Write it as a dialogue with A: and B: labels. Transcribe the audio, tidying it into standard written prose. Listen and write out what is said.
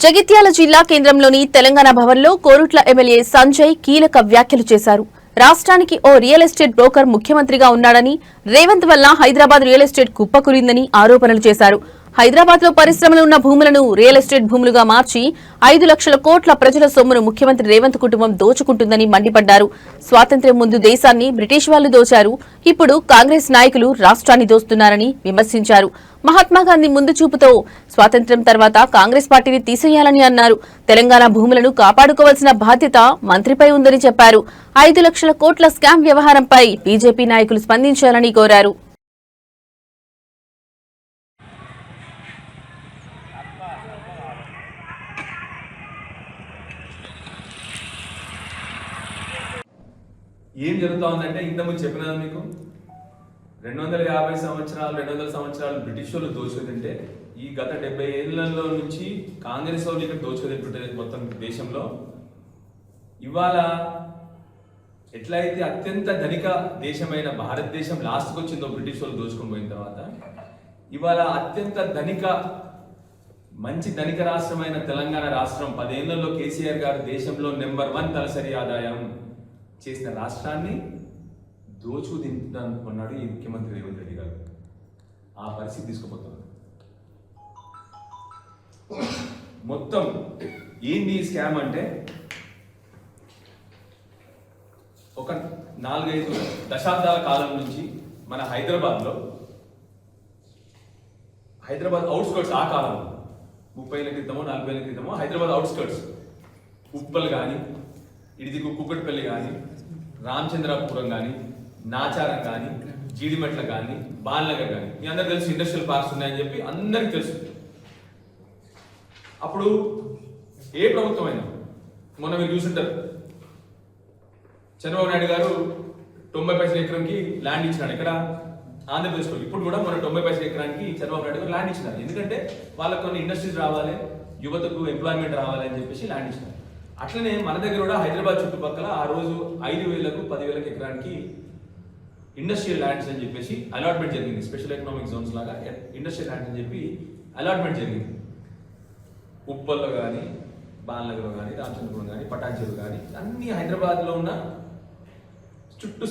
A: జగిత్యాల జిల్లా కేంద్రంలోని తెలంగాణ భవన్లో కోరుట్ల ఎమ్మెల్యే సంజయ్ కీలక వ్యాఖ్యలు చేశారు. రాష్ట్రానికి ఓ రియల్ ఎస్టేట్ బ్రోకర్ ముఖ్యమంత్రిగా ఉన్నాడని, రేవంత్ వల్ల హైదరాబాద్ రియల్ ఎస్టేట్ కుప్పకూలిందని ఆరోపణలు చేశారు. హైదరాబాద్ లో పరిశ్రమలు ఉన్న భూములను రియల్ ఎస్టేట్ భూములుగా మార్చి 5 లక్షల కోట్ల ప్రజల సొమ్మును ముఖ్యమంత్రి రేవంత్ కుటుంబం దోచుకుంటుందని మండిపడ్డారు. స్వాతంత్ర్యం ముందు దేశాన్ని బ్రిటిష్ వాళ్లు దోచారు, ఇప్పుడు కాంగ్రెస్ నాయకులు రాష్ట్రాన్ని దోస్తున్నారని విమర్శించారు. మహాత్మాగాంధీ ముందు చూపుతో స్వాతంత్ర్యం తర్వాత కాంగ్రెస్ పార్టీని తీసేయాలని అన్నారు. తెలంగాణ భూములను కాపాడుకోవాల్సిన బాధ్యత మంత్రిపై ఉందని చెప్పారు. 5 లక్షల కోట్ల స్కామ్ వ్యవహారంపై బీజేపీ నాయకులు స్పందించాలని కోరారు.
B: ఏం జరుగుతా ఉందంటే ఇంతకుముందు చెప్పినా మీకు 250 సంవత్సరాలు 200 సంవత్సరాలు బ్రిటిష్ వాళ్ళు దోచుకుంటే ఈ గత 70 ఏళ్లలో నుంచి కాంగ్రెస్ వాళ్ళు ఇక్కడ దోచుకుంటుంటే మొత్తం దేశంలో ఇవాళ ఎట్లయితే అత్యంత ధనిక దేశమైన భారతదేశం లాస్ట్కి వచ్చిందో బ్రిటిష్ వాళ్ళు దోచుకొని పోయిన తర్వాత ఇవాళ అత్యంత మంచి ధనిక రాష్ట్రమైన తెలంగాణ రాష్ట్రం 10 ఏళ్లలో కేసీఆర్ గారు దేశంలో నెంబర్ 1 తలసరి ఆదాయం చేసిన రాష్ట్రాన్ని దోచుకు తింటున్నాడు ఈ ముఖ్యమంత్రి రేవంత్ రెడ్డి గారు. ఆ పరిస్థితి తీసుకుపోతున్నారు. మొత్తం ఏంది ఈ స్కామ్ అంటే ఒక 4-5 దశాబ్దాల కాలం నుంచి మన హైదరాబాద్ అవుట్స్కర్ట్స్ ఆ కాలంలో 30 ఏళ్ల క్రితమో 40 ఏళ్ల క్రితమో హైదరాబాద్ అవుట్స్కర్ట్స్ ఉప్పల్ కానీ ఇడిదిగు కుక్కట్పల్లి కానీ రామచంద్రాపురం కానీ నాచారం కానీ జీడిమెట్ల కానీ బాలనగర్ కానీ మీ అందరికి తెలుసు ఇండస్ట్రియల్ పార్క్స్ ఉన్నాయని చెప్పి అందరికి తెలుసు. అప్పుడు ఏ ప్రభుత్వం అయినా మొన్న మీరు చూసుంటారు చంద్రబాబు నాయుడు గారు 90 పైసల ఎకరంకి ల్యాండ్ ఇచ్చినాడు ఇక్కడ ఆంధ్రప్రదేశ్లో. ఇప్పుడు కూడా మన 90 పైసల ఎకరానికి చంద్రబాబు నాయుడు గారు ల్యాండ్ ఇచ్చినారు. ఎందుకంటే వాళ్ళకు కొన్ని ఇండస్ట్రీస్ రావాలి, యువతకు ఎంప్లాయ్మెంట్ రావాలి అని చెప్పేసి ల్యాండ్ ఇచ్చినారు. అట్లనే మన దగ్గర కూడా హైదరాబాద్ చుట్టుపక్కల ఆ రోజు 5,000కు 10,000కి ఎకరానికి ఇండస్ట్రియల్ ల్యాండ్స్ అని చెప్పేసి అలాట్మెంట్ జరిగింది. స్పెషల్ ఎకనామిక్ జోన్స్ లాగా ఇండస్ట్రియల్ ల్యాండ్స్ అని చెప్పి అలాట్మెంట్ జరిగింది. ఉప్పల్లో కానీ బాలనగర్లో కానీ రామచంద్రపురం కానీ పటాన్చెరు కానీ అన్ని హైదరాబాద్లో ఉన్న చుట్టూ